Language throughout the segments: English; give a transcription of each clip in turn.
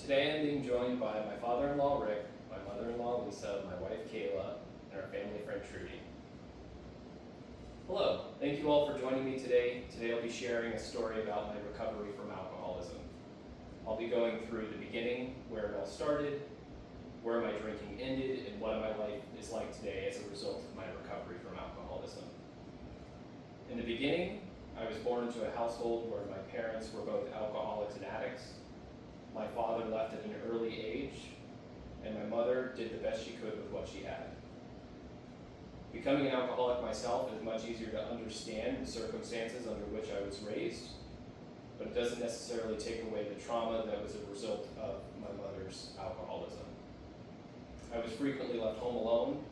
Today I'm being joined by my father-in-law Rick, my mother-in-law Lisa, my wife Kayla, and our family friend Trudy. Hello, thank you all for joining me today. Today I'll be sharing a story about my recovery from alcoholism. I'll be going through the beginning, where it all started, where my drinking ended, and what my life is like today as a result of my recovery from alcoholism. In the beginning, I was born into a household where my parents were both alcoholics and addicts. My father left at an early age, and my mother did the best she could with what she had. Becoming an alcoholic myself, it is much easier to understand the circumstances under which I was raised, but it doesn't necessarily take away the trauma that was a result of my mother's alcoholism. I was frequently left home alone,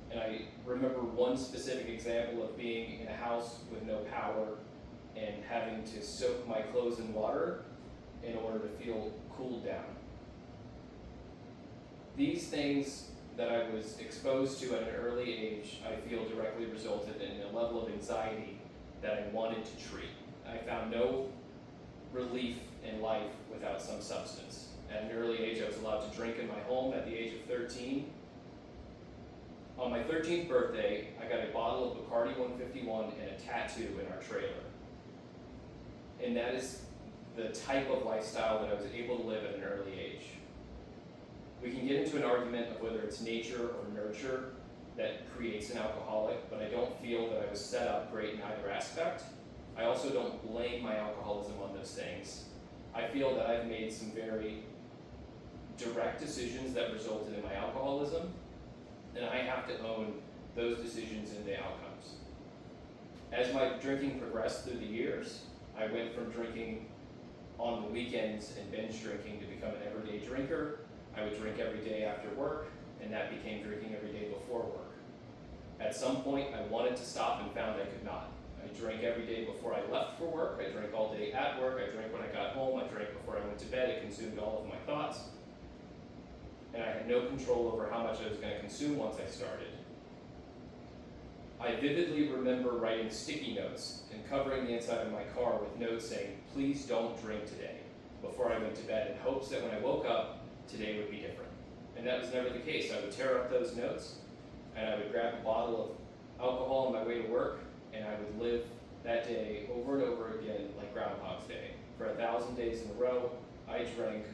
and I remember one specific example of being in a house with no power and having to soak my clothes in water in order to feel cooled down. These things that I was exposed to at an early age, I feel directly resulted in a level of anxiety that I wanted to treat. I found no relief in life without some substance. At an early age, I was allowed to drink in my home at the age of 13. On my 13th birthday, I got a bottle of Bacardi 151 and a tattoo in our trailer. And that is the type of lifestyle that I was able to live at an early age. We can get into an argument of whether it's nature or nurture that creates an alcoholic, but I don't feel that I was set up great in either aspect. I also don't blame my alcoholism on those things. I feel that I've made some very direct decisions that resulted in my alcoholism, and I have to own those decisions and the outcomes. As my drinking progressed through the years, I went from drinking on the weekends and binge drinking to become an everyday drinker. I would drink every day after work, and that became drinking every day before work. At some point, I wanted to stop and found I could not. I drank every day before I left for work, I drank all day at work, I drank when I got home, I drank before I went to bed, it consumed all of my thoughts. And I had no control over how much I was going to consume once I started. I vividly remember writing sticky notes and covering the inside of my car with notes saying, "Please don't drink today," before I went to bed, in hopes that when I woke up, today would be different. And that was never the case. I would tear up those notes, and I would grab a bottle of alcohol on my way to work, and I would live that day over and over again like Groundhog's Day. For 1,000 days in a row, I drank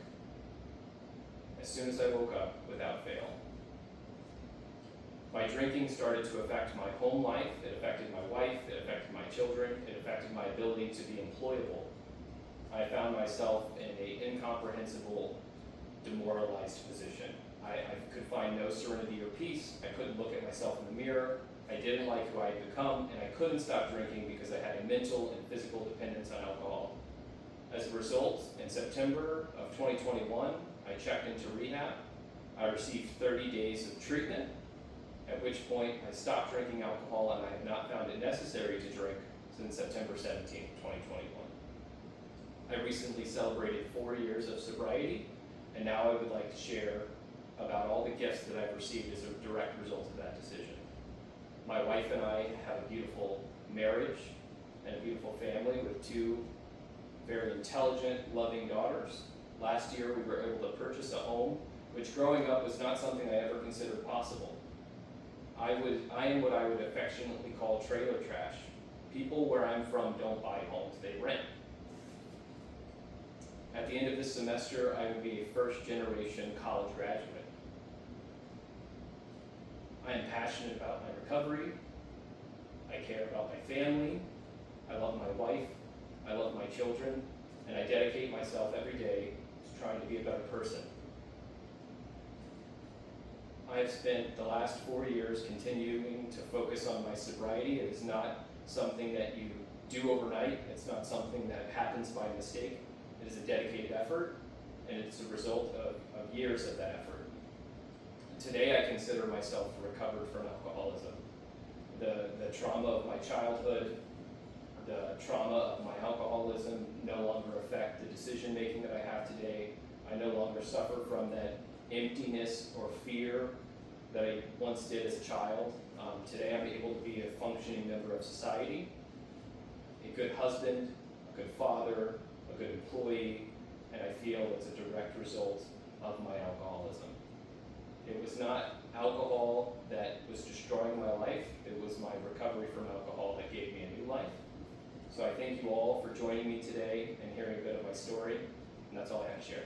as soon as I woke up without fail. My drinking started to affect my home life, it affected my wife, it affected my children, it affected my ability to be employable. I found myself in an incomprehensible, demoralized position. I could find no serenity or peace. I couldn't look at myself in the mirror. I didn't like who I had become, and I couldn't stop drinking because I had a mental and physical dependence on alcohol. As a result, in September of 2021, I checked into rehab. I received 30 days of treatment, at which point I stopped drinking alcohol, and I have not found it necessary to drink since September 17, 2021. I recently celebrated 4 years of sobriety, and now I would like to share about all the gifts that I've received as a direct result of that decision. My wife and I have a beautiful marriage and a beautiful family with 2 very intelligent, loving daughters. Last year we were able to purchase a home, which growing up was not something I ever considered possible. I am what I would affectionately call trailer trash. People where I'm from don't buy homes, they rent. At the end of this semester, I will be a first-generation college graduate. I am passionate about my recovery. I care about my family. I love my wife. I love my children. And I dedicate myself every day to trying to be a better person. I have spent the last 4 years continuing to focus on my sobriety. It is not something that you do overnight. It's not something that happens by mistake. It is a dedicated effort, and it's a result of years of that effort. Today I consider myself recovered from alcoholism. The trauma of my childhood, the trauma of my alcoholism no longer affect the decision making that I have today. I no longer suffer from that emptiness or fear that I once did as a child. Today I'm able to be a functioning member of society, a good husband, a good father, a good employee, and I feel was a direct result of my alcoholism. It was not alcohol that was destroying my life, it was my recovery from alcohol that gave me a new life. So I thank you all for joining me today and hearing a bit of my story, and that's all I have to share.